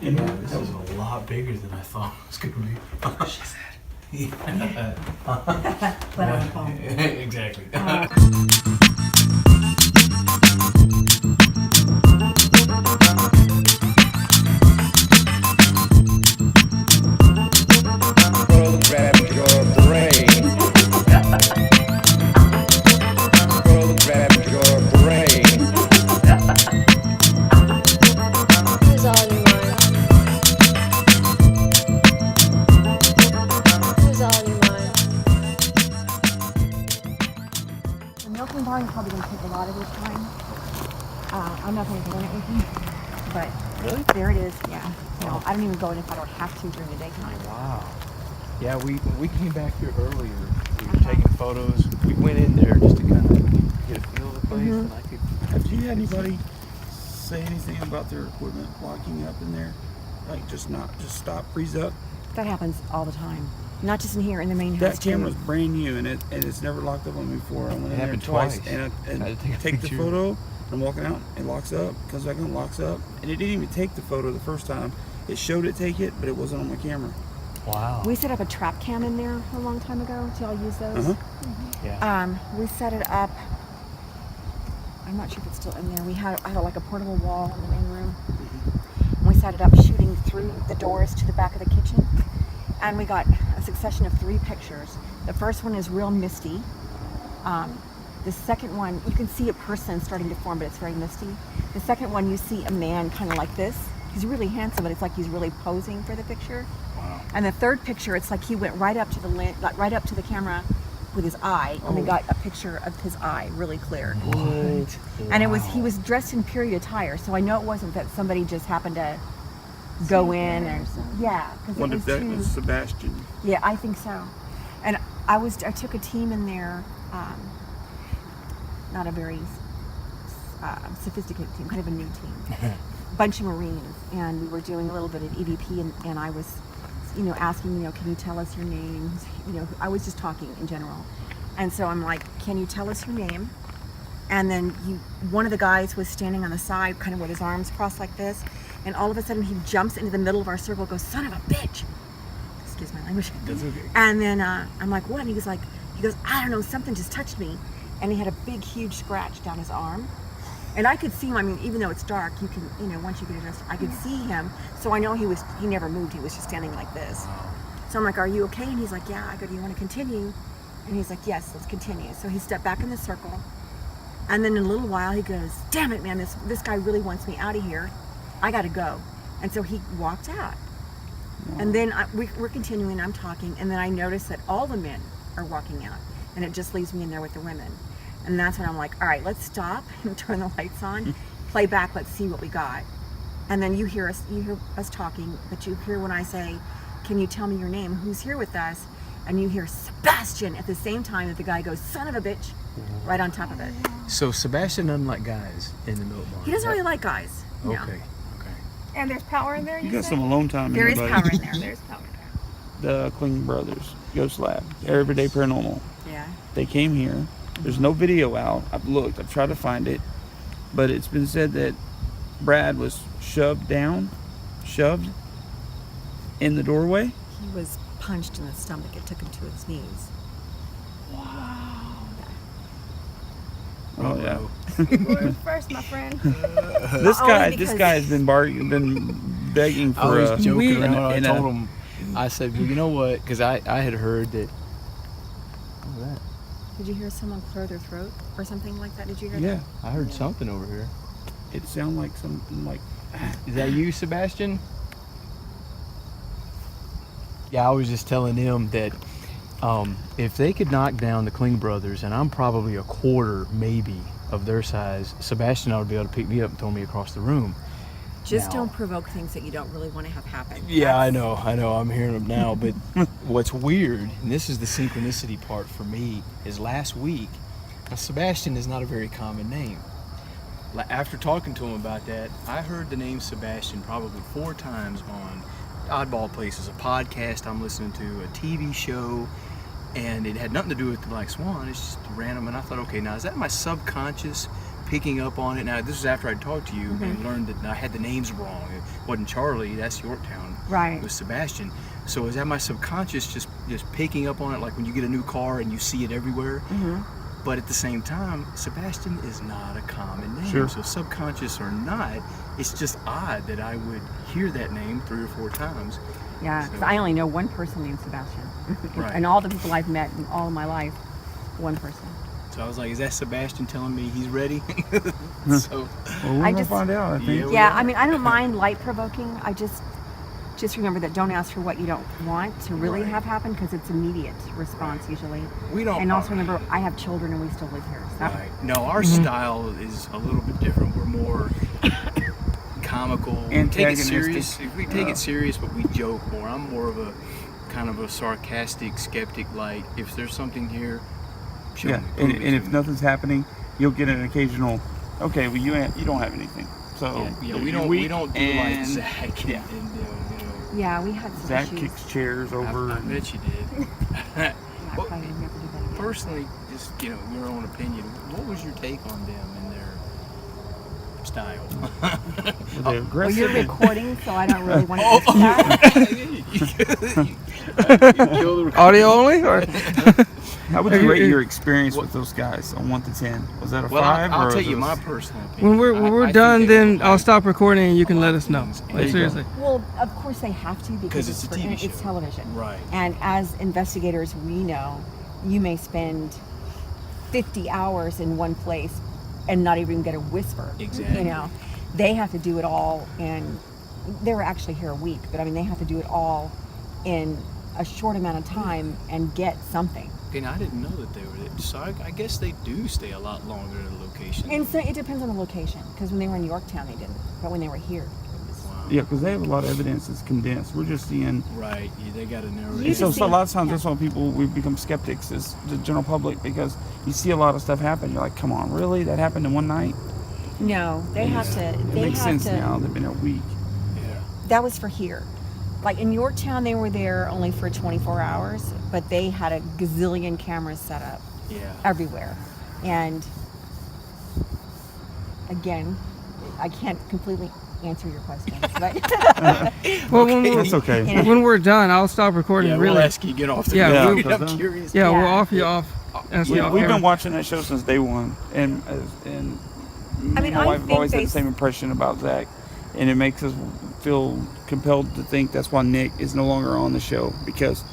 Yeah, this is a lot bigger than I thought it was going to be. She said. Yeah. But on the phone. Exactly. Program your brain. Program your brain. Who's all in your mind? Who's all in your mind? The milking bar is probably going to take a lot of your time. I'm not going to go in it with you, but Really? there it is. Yeah. No, I don't even go in if I don't have to during the daytime. Wow. Yeah, we came back here earlier. We were taking photos. We went in there just to kind of get a feel of the place, and I could. Have you had anybody say anything about their equipment locking up in there? Like just stop, freeze up? That happens all the time. Not just in here, in the main house. That camera's brand new and it's never locked up on me before. I went in there happened twice twice. and I had to take a take the picture. photo. I'm walking out, it locks up, comes back on, locks up, and it didn't even take the photo the first time. It showed it take it, but it wasn't on my camera. Wow. We set up a trap cam in there a long time ago. Do y'all use those? Yeah. We set it up. I'm not sure if it's still in there. I had like a portable wall in the main room. And we set it up shooting through the doors to the back of the kitchen. And we got a succession of 3 pictures. The first one is real misty. The second one, you can see a person starting to form, but it's very misty. The second one, you see a man kind of like this. He's really handsome, but it's like he's really posing for the picture. Wow. And the third picture, it's like he went right up to right up to the camera with his eye, and we got a picture of his eye really clear. What? And he was dressed in period attire, so I know it wasn't that somebody just happened to go in or something. Yeah, because Wonder if that was Sebastian. Yeah, I think so. And I took a team in there, not a very sophisticated team, kind of a new team. Bunch of Marines, and we were doing a little bit of EVP, and I was, asking, can you tell us your names? I was just talking in general. And so I'm like, can you tell us your name? And then one of the guys was standing on the side, kind of with his arms crossed like this, and all of a sudden he jumps into the middle of our circle, goes, son of a bitch! Excuse my language. That's okay. And then I'm like, what? And he goes, I don't know, something just touched me. And he had a big, huge scratch down his arm. And I could see him, even though it's dark, you can, once you get adjusted, I could see him. So I know he never moved, he was just standing like this. So I'm like, are you okay? And he's like, yeah. I go, do you want to continue? And he's like, yes, let's continue. So he stepped back in the circle. And then in a little while, he goes, damn it, man, this guy really wants me out of here. I got to go. And so he walked out. And then we're continuing, I'm talking, and then I notice that all the men are walking out. And it just leaves me in there with the women. And that's when I'm like, all right, let's stop and turn the lights on, play back, let's see what we got. And then you hear us talking, but you hear when I say, can you tell me your name? Who's here with us? And you hear Sebastian at the same time that the guy goes, son of a bitch, right on top of it. So Sebastian doesn't like guys in the milk bar. He doesn't really like guys. No. Okay. And there's power in there, You got some alone time in There is buddy. power in there. There's power in there. The Kling Brothers, Ghost Lab, Everyday Paranormal. Yeah. They came here. There's no video out. I've looked. I've tried to find it. But it's been said that Brad was shoved in the doorway. He was punched in the stomach. It took him to his knees. Oh yeah. Who's first, my friend? This because- guy has been begging for I was a joking around. I and told him, I said, well, you know what? Because I had heard that. What was that? Did you hear someone clear their throat or something like that? Did you hear Yeah, I heard something over here. it sounded like something like. Is that you, Sebastian? Yeah, I was just telling them that if they could knock down the Kling brothers, and I'm probably a quarter, maybe, of their size, Sebastian ought to be able to pick me up and throw me across the room. Just Now- don't provoke things that you don't really want to have happen. Yeah, I know, I'm hearing them now, but what's weird, and this is the synchronicity part for me, is last week, now Sebastian is not a very common name. After talking to him about that, I heard the name Sebastian probably 4 times on Oddball Places, a podcast I'm listening to, a TV show, and it had nothing to do with the Black Swan. It's just random, and I thought, okay, now is that my subconscious picking up on it. Now, this is after I talked to you and learned that I had the names wrong. It wasn't Charlie, that's Yorktown. Right. It was Sebastian. So is that my subconscious just picking up on it, like when you get a new car and you see it everywhere? But at the same time, Sebastian is not a common name. Sure. So subconscious or not, it's just odd that I would hear that name 3 or 4 times. Yeah, 'cause So- I only know one person named Sebastian. Right. And all the people I've met in all of my life, one person. So I was like, is that Sebastian telling me he's ready? So Well, we're I gonna just- find out. I think. Yeah. Yeah, I mean, I don't mind light provoking. I just remember that don't ask for what you don't want to really Right. have happen, because it's immediate response usually. we don't. And also remember, I have children and we still live here. So Right. No, our style is a little bit different. We're more comical. We take it Antagonistic. serious. We take it serious, but we joke more. I'm more of a kind of a sarcastic skeptic. Like, if there's something here, show Yeah, me. prove it and to if me. nothing's happening, you'll get an occasional. Okay, well you don't have anything. So Yeah, you're we don't weak, do like and Zach. yeah. And yeah, we had some Zach issues. kicks chairs over. I bet you did. Yeah, I Well, probably would never do that again. personally, just your own opinion. What was your take on them and their style? Were they Well, aggressive? you're and- recording, so I don't really want to answer that. You killed the Audio only, or How would you rate your experience with those guys on 1 to 10? Was that a Well, 5? I'll or tell is you it- my personal opinion. when we're I done, think they then were I'll like stop recording and you can a let lot us of know. things. Like There you go. seriously. Well, of course they have to, because it's a TV show. It's television. Right. And as investigators, we know you may spend 50 hours in one place and not even get a whisper. Exactly. You know, they have to do it all, and they were actually here a week, but I mean, they have to do it all in a short amount of time and get something. And I didn't know that they were there. So I guess they do stay a lot longer in a location. And so it depends on the location, because when they were in Yorktown, they didn't, but when they were here, it was. Wow. Yeah, because they have a lot of evidence that's condensed. We're just seeing. Right. Yeah, they got to narrow You it So, just so a see- lot of times yeah. that's why we become skeptics as the general public, because you see a lot of stuff happen. You're like, come on, really? That happened in one night? No, they have to. It They makes have sense to. now. They've been a week. Yeah. That was for here. Like in Yorktown, they were there only for 24 hours, but they had a gazillion cameras set up Yeah. everywhere. And again, I can't completely answer your question, but Well, when we're, That's okay. Yeah. when we're done, I'll stop recording. Yeah, really. we'll ask you to get off the Yeah, yeah, we- I'm curious. Yeah, we'll Yeah. off you off. Ask you off We've camera. been watching that show since day one, and I mean, my I wife have think always had they- the same impression about Zach, and it makes us feel compelled to think that's why Nick is no longer on the show, because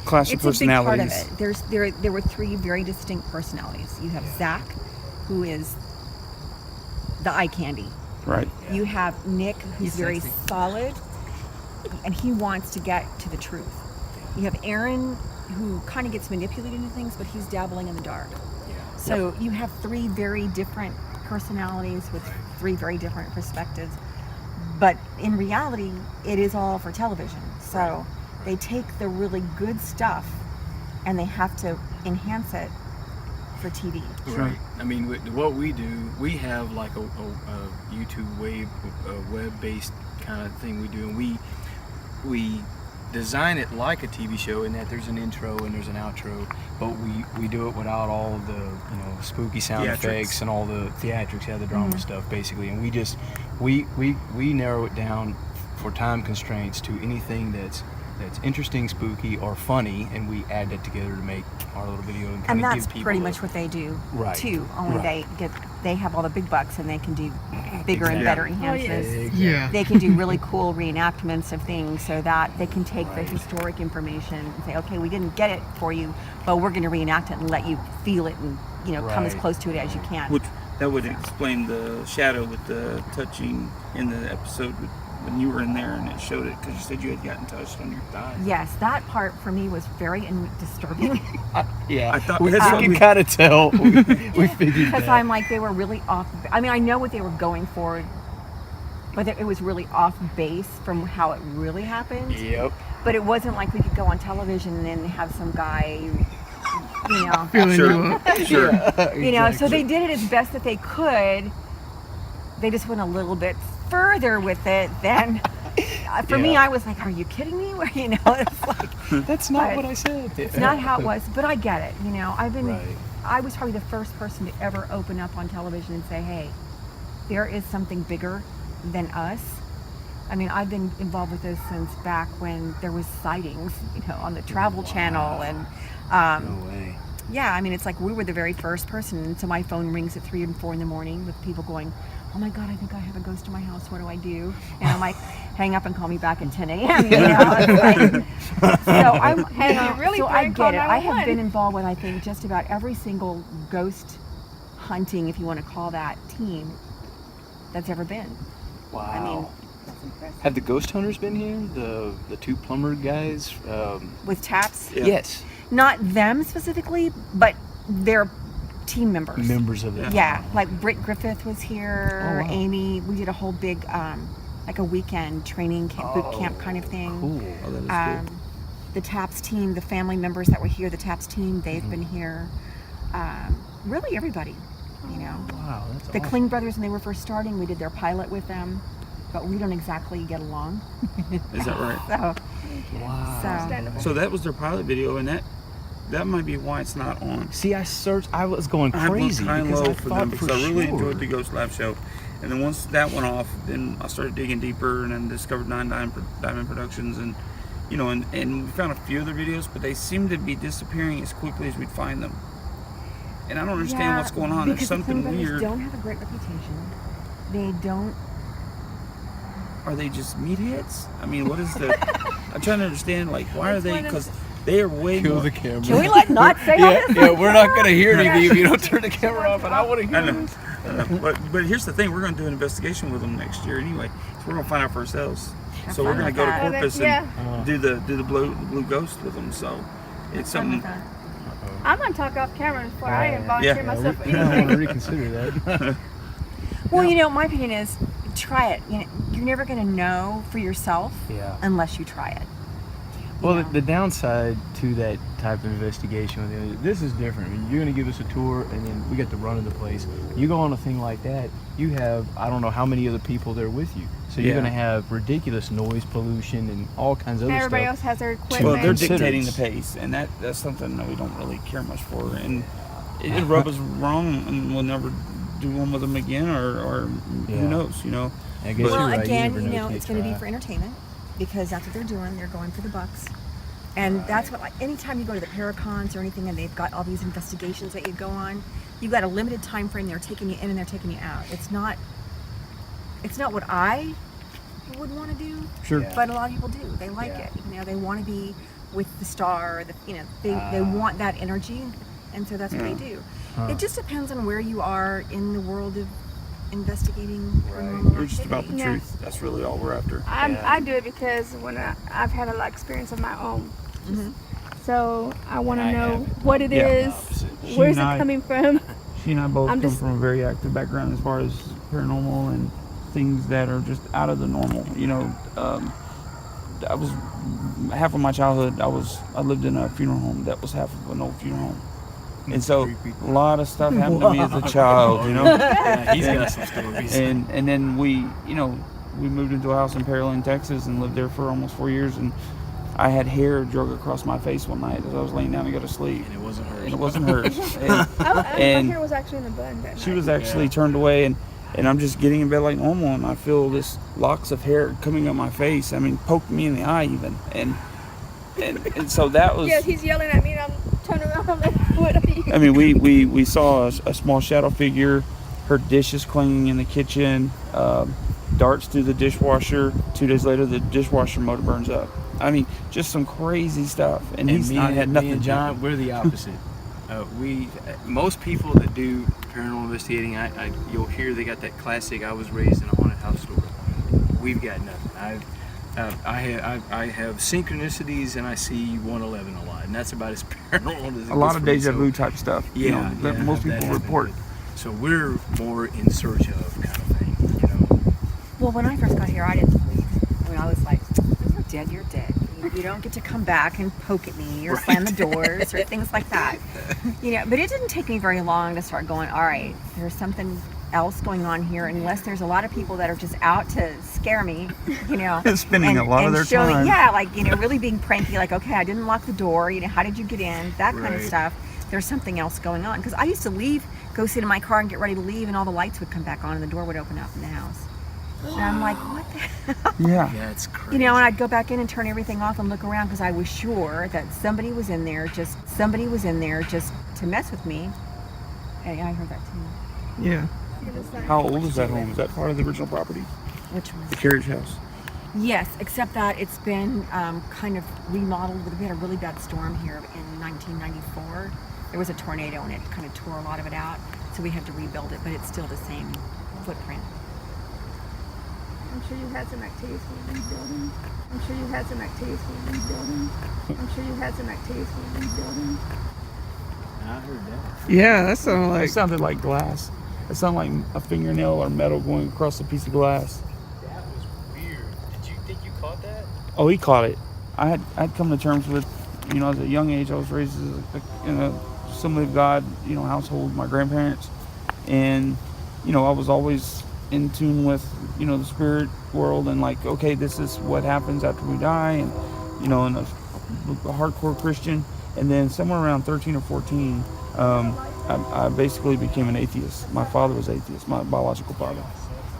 clash of it's a big part of personalities. it. There were 3 very distinct personalities. You have Zach, who is the eye candy. Right. You have Nick, who's He's very sexy. solid, and he wants to get to the truth. You have Aaron, who kind of gets manipulated into things, but he's dabbling in the dark. Yeah. So you have 3 very different personalities with 3 very different perspectives. But in reality, it is all for television. So they take the really good stuff and they have to enhance it for TV. Right. I mean, what we do, we have like a YouTube web-based kind of thing we do, and we design it like a TV show in that there's an intro and there's an outro, but we do it without all of the spooky sound Theatrics. effects and all the theatrics, the drama stuff basically, and we narrow it down for time constraints to anything that's interesting, spooky, or funny, and we add that together to make our little video and kind And of that's give people pretty much what they do Right. too. Only Right. they have all the big bucks and they can do bigger and Exactly. better Oh, enhancements. yes. Yeah. They can do really cool reenactments of things, so that they can take the historic information and say, okay, we didn't get it for you, but we're going to reenact it and let you feel it and come as Right. close to it as you can. Which that would explain the shadow with the touching in the episode when you were in there, and it showed it because you said you had gotten touched on your thigh. Yes, that part for me was very disturbing Yeah, I thought we that's what can we- kind of tell. We figured because that. I'm like, they were really off. I mean, I know what they were going for, but it was really off base from how it really happened. Yep. But it wasn't like we could go on television and then have some guy, Feeling Sure. you up. Sure. So they did it as best that they could. They just went a little bit further with it than. For me, Yeah. I was like, "Are you kidding me?" It's like That's not But what I said. it's not how it was. But I get it. I've been Right. I was probably the first person to ever open up on television and say, hey, there is something bigger than us. I mean, I've been involved with this since back when there was sightings, on the Travel Channel, and No way. yeah, I mean, it's like we were the very first person. And so my phone rings at 3 and 4 in the morning with people going, oh my God, I think I have a ghost in my house. What do I do? And I'm like, hang up and call me back at 10 a.m. It's like, so I'm, really so I prank call get it. I have 911. been involved with, I think, just about every single ghost hunting, if you want to call that, team that's ever been. Wow. I mean, have the ghost hunters been here? The two plumber guys? with taps, Yeah. Yes. not them specifically, but their team members. Members of it. Yeah, like Britt Griffith was here, Oh, wow. Amy. We did a whole big, like a weekend training camp, boot camp kind of thing. Cool. Oh, that is good. The TAPS team, the family members that were here, the TAPS team, they've been here. Really everybody, Wow, that's The awesome. Kling brothers, when they were first starting, we did their pilot with them, but we don't exactly get along. Is that right? So, Wow. So that was their pilot video, and that might be why it's not on. See, I was going I crazy looked high and because low I for thought them because I really sure. enjoyed the Ghost Lab show. And then once that went off, then I started digging deeper and then discovered Diamond Productions, and and we found a few of their videos, but they seem to be disappearing as quickly as we'd find them. And I don't understand what's going on. There's because the something Kling brothers weird. don't have a great reputation. They don't. Are they just meatheads? I mean, what is the? I'm trying to understand. Like, why are It's they? one of Because they are way Kill more. the camera. Can we not say all yeah, this? yeah, we're not gonna hear anything if you don't turn the camera off, and I want to hear I know. it. But here's the thing: we're going to do an investigation with them next year anyway. So we're going to find out for ourselves. Have So we're fun going to with go to that. Corpus Yeah. and do the blue ghost with them. So it's Fun something. with that. I'm gonna talk off camera before I volunteer Yeah. myself. We don't want to reconsider that. Well, my opinion is try it. You're never going to know for yourself Yeah. unless you try it. Well, Yeah. the downside to that type of investigation, this is different. I mean, you're going to give us a tour, and then we get to run in the place. You go on a thing like that, you have, I don't know how many other people there with you. So you're Yeah. going to have ridiculous noise pollution and all kinds of other Everybody stuff. else has their equipment. Well, they're Consider dictating the it. pace, and that's something that we don't really care much for, and it rub us wrong, and we'll never do one with them again, or Yeah. who knows, I guess Well, you're right. Again, you never know till it's going to be try. for entertainment because that's what they're doing. They're going for the bucks. And that's what, like, anytime you go to the Paracons or anything and they've got all these investigations that you go on, you've got a limited time frame. They're taking you in and they're taking you out. It's not what I would want to do, Sure. Yeah. but a lot of people do. They like Yeah. it. They want to be with the star. They want that energy, and so that's what they do. Huh. It just depends on where you are in the world of investigating Right. paranormal we're just about the activity. Yeah. truth. That's really all we're after. I do it because when I've had a lot of experience of my own. Mhm. So I want to I know haven't. what it Yeah. is, She where's and it I- coming from. She and I both I'm come just- from a very active background as far as paranormal and things that are just out of the normal. I was half of my childhood. I lived in a funeral home that was half of an old funeral home, and so a lot of stuff happened to me as a child. Yeah, he's got some stories. And then we moved into a house in Pearland, Texas, and lived there for almost 4 years. And I had hair drug across my face one night as I was laying down to go to sleep, And it wasn't hers. and it wasn't hers. My And hair was actually in the bun that she night. was actually turned away, and I'm just getting in bed like normal, and I feel this locks of hair coming up my face. I mean, poked me in the eye even, and so that was. Yeah, he's yelling at me and I'm turning around. I'm like, what are you? I mean, we saw a small shadow figure, her dishes clanging in the kitchen, darts through the dishwasher. 2 days later, the dishwasher motor burns up. I mean, just some crazy stuff, and he's not had nothing me and to John, do. we're the opposite. Most people that do paranormal investigating, you'll hear they got that classic "I was raised in a haunted house" story. We've got nothing. I have synchronicities, and I see 111 a lot, and that's about as paranormal as it A lot gets of for me. deja So, vu type stuff. Yeah, that yeah, most that people happened, report. but- So we're more in search of kind of thing, Well, when I first got here, I didn't believe. I mean, I was like, "You're dead. You're dead. You don't get to come back and poke at me or slam the doors or things like that." But it didn't take me very long to start going, all right, there's something else going on here, unless there's a lot of people that are just out to scare me, Spending a lot of their time. Yeah, like, really being pranky, like, okay, I didn't lock the door, how did you get in? That kind of Right. stuff. there's something else going on. Because I used to leave, go sit in my car and get ready to leave, and all the lights would come back on and the door would open up in the house. And I'm like, what the hell? Yeah. Yeah, it's crazy. You know, and I'd go back in and turn everything off and look around because I was sure that somebody was in there just to mess with me. Hey, I heard that too. Yeah. How old is that home? Is that part of the original property? Which one? The carriage house. Yes, except that it's been kind of remodeled. We had a really bad storm here in 1994. There was a tornado and it kind of tore a lot of it out, so we had to rebuild it, but it's still the same footprint. I'm sure you had some activities for rebuilding. I'm sure you had some activities for rebuilding. I'm sure you had some activities for rebuilding. I heard that. Yeah, that sounded It like. sounded like glass. It sounded like a fingernail or metal going across a piece of glass. That was weird. Did you think you caught that? Oh, he caught it. I'd come to terms with, you know, at a young age, I was raised in a Assembly of God, you know, household with my grandparents. And, you know, I was always in tune with, you know, the spirit world and like, okay, this is what happens after we die. And, you know, and a hardcore Christian. And then somewhere around 13 or 14, I basically became an atheist. My father was atheist, my biological father.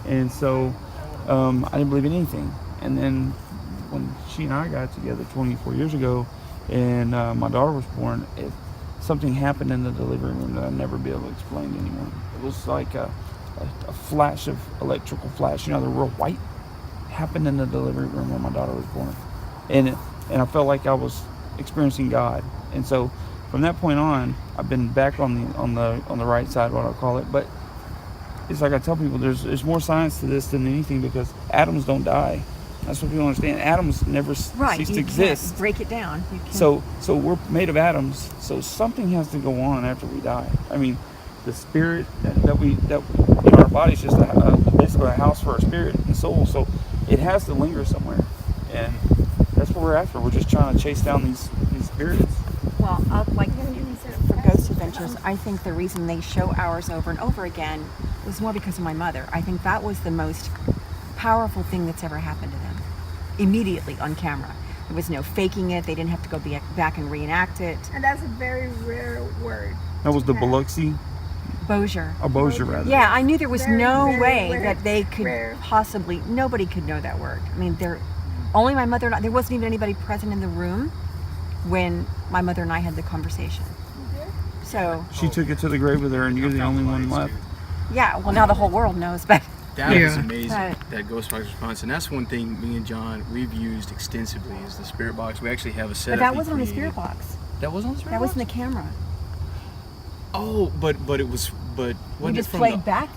And so I didn't believe in anything. And then when she and I got together 24 years ago and my daughter was born, something happened in the delivery room that I'll never be able to explain to anyone. It was like a flash of electrical flash, you know, the real white happened in the delivery room when my daughter was born. And I felt like I was experiencing God. And so from that point on, I've been back on the right side, what I'll call it. But it's like I tell people, there's more science to this than anything because atoms don't die. That's what people understand. Atoms never cease to exist. Can't break it down. You can't. So we're made of atoms. So something has to go on after we die. I mean, the spirit that you know, our body's just basically a house for our spirit and soul. So it has to linger somewhere, and that's what we're after. We're just trying to chase down these spirits. Well, like for Ghost Adventures, I think the reason they show ours over and over again was more because of my mother. I think that was the most powerful thing that's ever happened to them. Immediately on camera. There was no faking it. They didn't have to go back and reenact it. And that's a very rare word. That was the Biloxi, Bozier. or Bozier rather. Yeah, I knew there was Very, no very way rare. that they could possibly, nobody could know that word. I mean, only my mother and I, there wasn't even anybody present in the room when my mother and I had the conversation. So, She took it to the grave with her, and you're the only one left. yeah, well, now the whole world knows, but That Yeah. was amazing, But- that ghost box response. And that's one thing me and John, we've used extensively is the spirit box. We actually have a set. but that wasn't on the spirit box. That wasn't on the spirit That box? was in the camera. Oh, but it was, but We wasn't just it from played the, back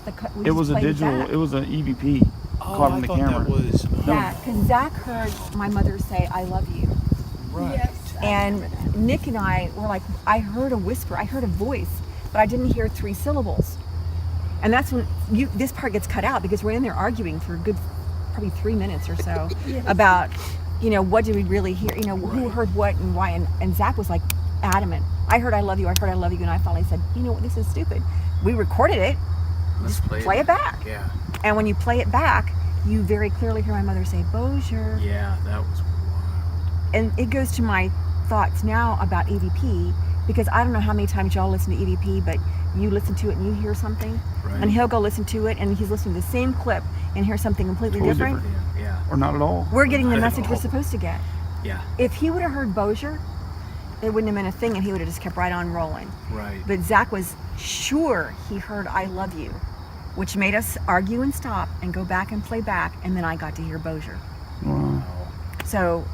It was a digital. It was an EVP caught on the camera. That was, Yeah, because Zach heard my mother say, "I love you." right. And Nick and I were like, I heard a whisper, I heard a voice, but I didn't hear 3 syllables. And that's when this part gets cut out because we're in there arguing for a good, probably 3 minutes or so about, you know, what did we really hear? You know, who heard what and why? And Zach was like adamant. I heard I love you. I heard I love you. And I finally said, you know what? This is stupid. We recorded it. Let's Play it back. Yeah. And when you play it back, you very clearly hear my mother say, Bozier. Yeah, that was wild. And it goes to my thoughts now about EVP, because I don't know how many times y'all listen to EVP, but you listen to it and you hear something, Right. and he'll go listen to it and he's listening to the same clip and hear something completely Totally different. Yeah. Or not at all. We're getting the Not at message we're all. supposed to get. Yeah. If he would have heard Bozier, it wouldn't have been a thing and he would have just kept right on rolling. Right. But Zach was sure he heard I love you, which made us argue and stop and go back and play back, and then I got to hear Bozier. Wow. So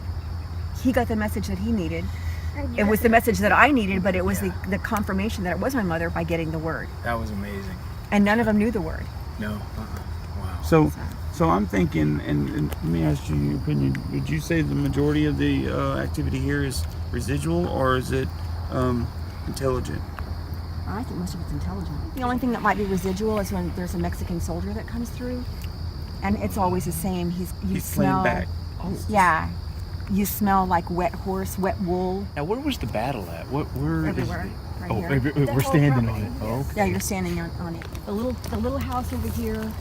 he got the message that he needed. It was the message that I needed, but it was the confirmation that it was my mother by getting the word. That was amazing. And none of them knew the word. No. Wow. So I'm thinking, and let me ask you your opinion. Would you say the majority of the activity here is residual, or is it intelligent? I think most of it's intelligent. The only thing that might be residual is when there's a Mexican soldier that comes through, and it's always the same. He's smell. playing back. Oh. Yeah, you smell like wet horse, wet wool. Now, where was the battle at? Where Everywhere. Right Oh, here. we're standing on it. Oh, okay. Yeah, you're standing on it. The little house over here.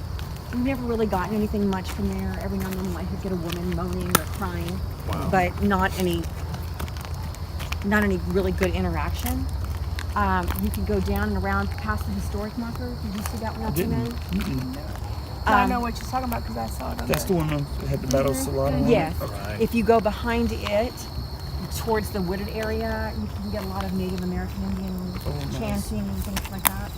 We've never really gotten anything much from there. Every now and then you might get a woman moaning or crying, Wow. but not any really good interaction. You can go down and around past the historic marker. Did you see that one? Didn't. I know what you're talking about because I saw it on That's the one that had the battle salon on it? Yes. Right. If you go behind it, towards the wooded area, you can get a lot of Native American Indian nice. chanting and things like that.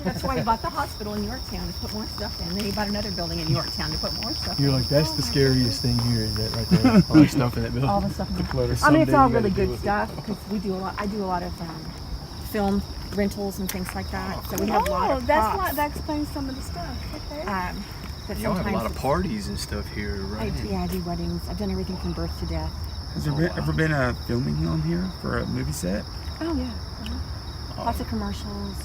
That's why he bought the hospital in Yorktown to put more stuff in. Then he bought another building in Yorktown to put more stuff You're in. like, that's the scariest thing here, is that right there? All that stuff in that building. All the stuff in there. clutter. I mean, it's Someday all you gotta really deal good with it. stuff because we do a lot. I do a lot of film rentals and things like that. So we have a lot of that's props. why that explains some of the stuff. Okay. But Y'all have a sometimes lot of it's- parties and stuff here, right? I do weddings. I've done everything from birth to death. Has there ever been a filming on here for a movie set? Oh yeah. Lots of commercials,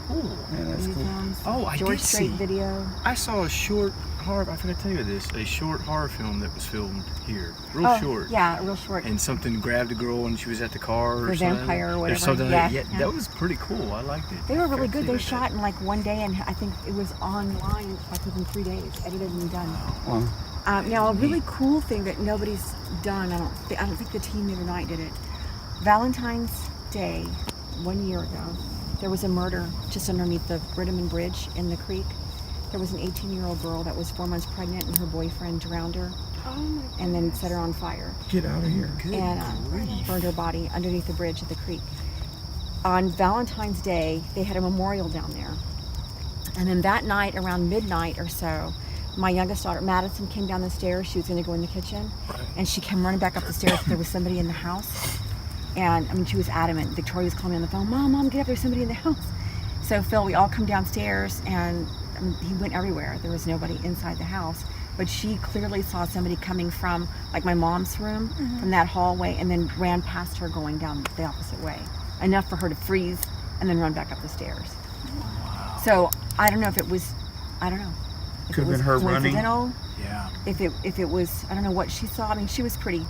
Cool. Yeah, that's movie cool. films. Oh, I George did Strait see. video. I saw a short horror. I forgot to tell you this. A short horror film that was filmed here, real short. Yeah, real short. And something grabbed a girl and she was at the car or The something. vampire or whatever. something Yeah, yeah, yeah. that was pretty cool. I liked it. They were really good. They Like shot in like one day, and I think it was online like within 3 days, edited and done. Wow. Now, a really cool thing that nobody's done. I don't think the team the other night did it. Valentine's Day, 1 year ago, there was a murder just underneath the Brittaman Bridge in the creek. There was an 18-year-old girl that was 4 months pregnant, and her boyfriend drowned her Oh my and then set her on fire Get out of here. Good and grief. burned her body underneath the bridge of the creek. On Valentine's Day, they had a memorial down there. And then that night, around midnight or so, my youngest daughter, Madison, came down the stairs. She was going to go in the kitchen. And she came running back up the stairs. There was somebody in the house. And I mean, she was adamant. Victoria was calling me on the phone, Mom, get up, there's somebody in the house. So Phil, we all come downstairs, and I mean, he went everywhere. There was nobody inside the house. But she clearly saw somebody coming from like my mom's room, from that hallway, and then ran past her going down the opposite way. Enough for her to freeze and then run back up the stairs. So I don't know if it was, I don't know. If Could it have was been her running. coincidental, Yeah. if it was, I don't know what she saw. I mean, she was pretty.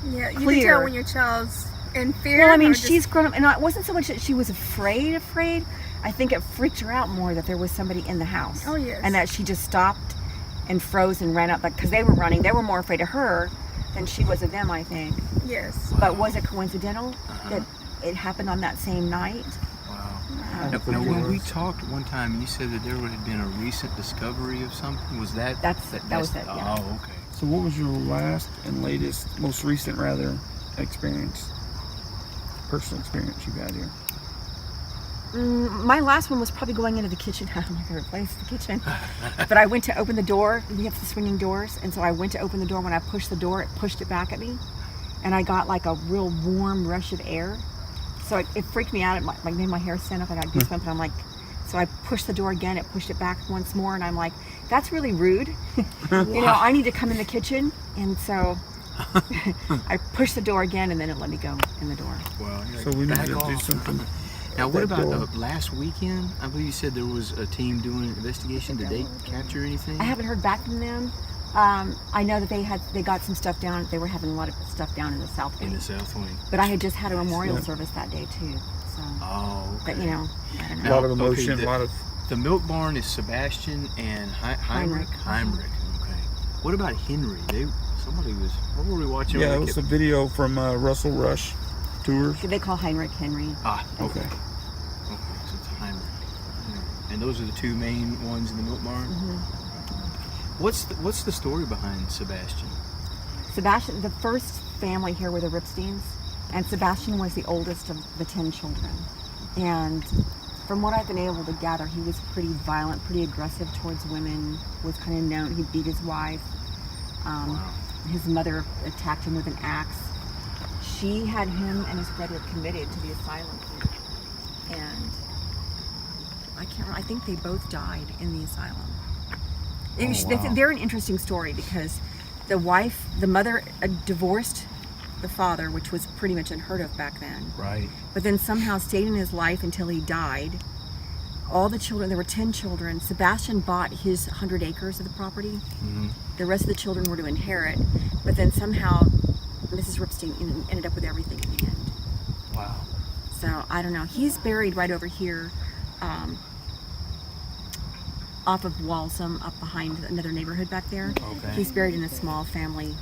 Yeah, you can Clear. tell when your child's in fear. Well, I mean, or just- she's grown up, and it wasn't so much that she was afraid. I think it freaked her out more that there was somebody in the house. Oh, yes. And that she just stopped and froze and ran up, because they were running. They were more afraid of her than she was of them, I think. Yes. But was it coincidental that it happened on that same night? Wow. Now, when we talked one time, you said that there had been a recent discovery of something. Was that? That was it, yeah. Oh, okay. So what was your last and latest, most recent rather, experience? Personal experience you've had here? My last one was probably going into the kitchen. I don't know if I replaced the kitchen. But I went to open the door. We have the swinging doors. And so I went to open the door. When I pushed the door, it pushed it back at me. And I got like a real warm rush of air. So it freaked me out. It like made my hair stand up. I got goosebumps. And I'm like, so I pushed the door again. It pushed it back once more. And I'm like, that's really rude. You know, I need to come in the kitchen. And so I pushed the door again, and then it let me go in the door. Well, you're So like, we need back to do off. something. Now, what that about door. last weekend? I believe you said there was a team doing an investigation. Did they capture anything? I haven't heard back from them. I know that they got some stuff down. They were having a lot of stuff down in the south In wing. the South Wing. But I had just had a memorial Yeah. service that day too. So, Oh, okay. but you know, I don't A know. lot of emotion, okay, a lot of... The milk barn is Sebastian and Heinrich. Heinrich. Okay. What about Henry? Somebody was. What were we watching? Yeah, where it they was a kept- video from Russell Rush Tours. They call Heinrich Henry. Ah, Okay. okay. So it's Heinrich. And those are the two main ones in the milk barn. What's the story behind Sebastian? Sebastian, the first family here were the Ripsteins, and Sebastian was the oldest of the 10 children. And from what I've been able to gather, he was pretty violent, pretty aggressive towards women, was kind of known, he beat his wife. His mother attacked him with an axe. She had him and his brother committed to the asylum here. And I can't remember, I think they both died in the asylum. They're an interesting story because the mother divorced the father, which was pretty much unheard of back then. Right. But then somehow stayed in his life until he died. All the children, there were 10 children. Sebastian bought his 100 acres of the property. The rest of the children were to inherit. But then somehow Mrs. Ripstein ended up with everything in the end. Wow. So I don't know. He's buried right over here, off of Walsum, up behind another neighborhood back there. Okay. He's buried in a small family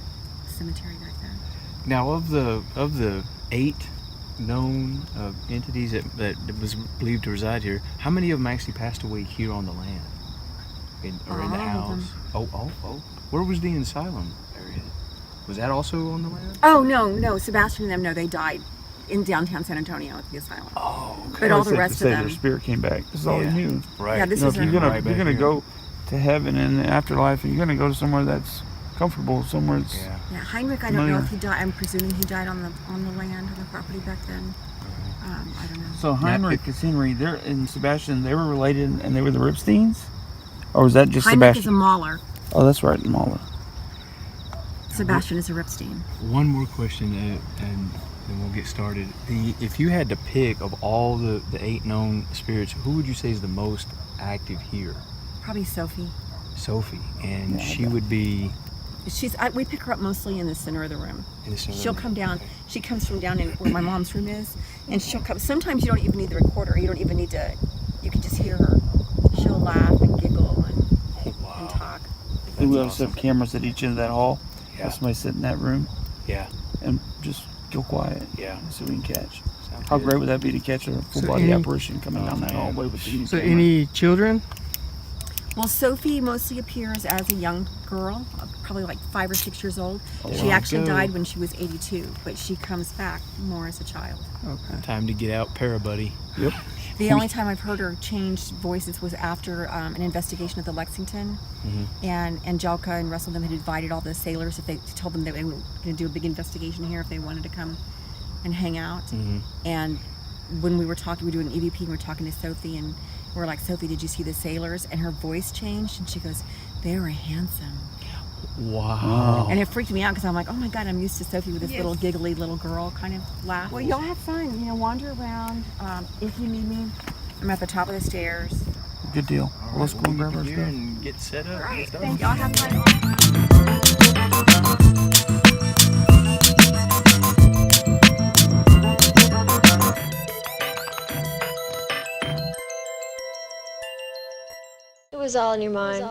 cemetery back there. Now, of the 8 known entities that was believed to reside here, how many of them actually passed away here on the land? Or in the All of house? Oh. Where was the asylum area? Was that also on the land? Oh, no. Sebastian and them, no, they died in downtown San Antonio at the asylum. Oh, okay. But all the rest of Their them. spirit came back. This is all Yeah. he knew. Right. Yeah, this You know, is if you're gonna go to heaven and the afterlife, and you're gonna go to somewhere that's comfortable, somewhere that's Yeah. Heinrich, I don't know if he died. I'm presuming he died on the land, on the property back then. I don't know. So Heinrich and Henry, and Sebastian, they were related, and they were the Ripsteins, or was that just Heinrich is a Sebastian? Mahler. Oh, that's right, Mahler. Sebastian is a Ripstein. One more question, and then we'll get started. If you had to pick of all the 8 known spirits, who would you say is the most active here? Probably Sophie. Sophie, and she would be We pick her up mostly in the center of the room. in the center. She'll come down. She comes from down in where my mom's room is, and she'll come. Sometimes you don't even need the recorder. You don't even need to. You can just hear her. She'll laugh and giggle and talk. They would also have cameras at each end of that hall. Yeah. Have somebody sit in that room Yeah. and just go quiet. Yeah. So we can catch. Sounds How good. great would that be to catch a full So body any- apparition coming down that man. hallway with the So camera? any children? Well, Sophie mostly appears as a young girl, probably like 5 or 6 years old. She wow. actually Go. died when she was 82, but she comes back more as a child. Okay. Time to get out, Para-buddy. Yep. The only time I've heard her change voices was after an investigation at the Lexington, and Angelica and Russell and them had invited all the sailors told them that they were going to do a big investigation here if they wanted to come and hang out. And when we were talking, we were doing EVP, and we were talking to Sophie, and we're like, Sophie, did you see the sailors? And her voice changed, and she goes, they were handsome. Wow. And it freaked me out because I'm like, oh my God, I'm used to Sophie with this little giggly little girl kind of laugh. Well, y'all have fun, wander around. If you need me, I'm at the top of the stairs. Good deal. Well, let's go and grab our Here stuff. and get set up. All right, Get started. thank y'all. Have fun. It was all in your mind.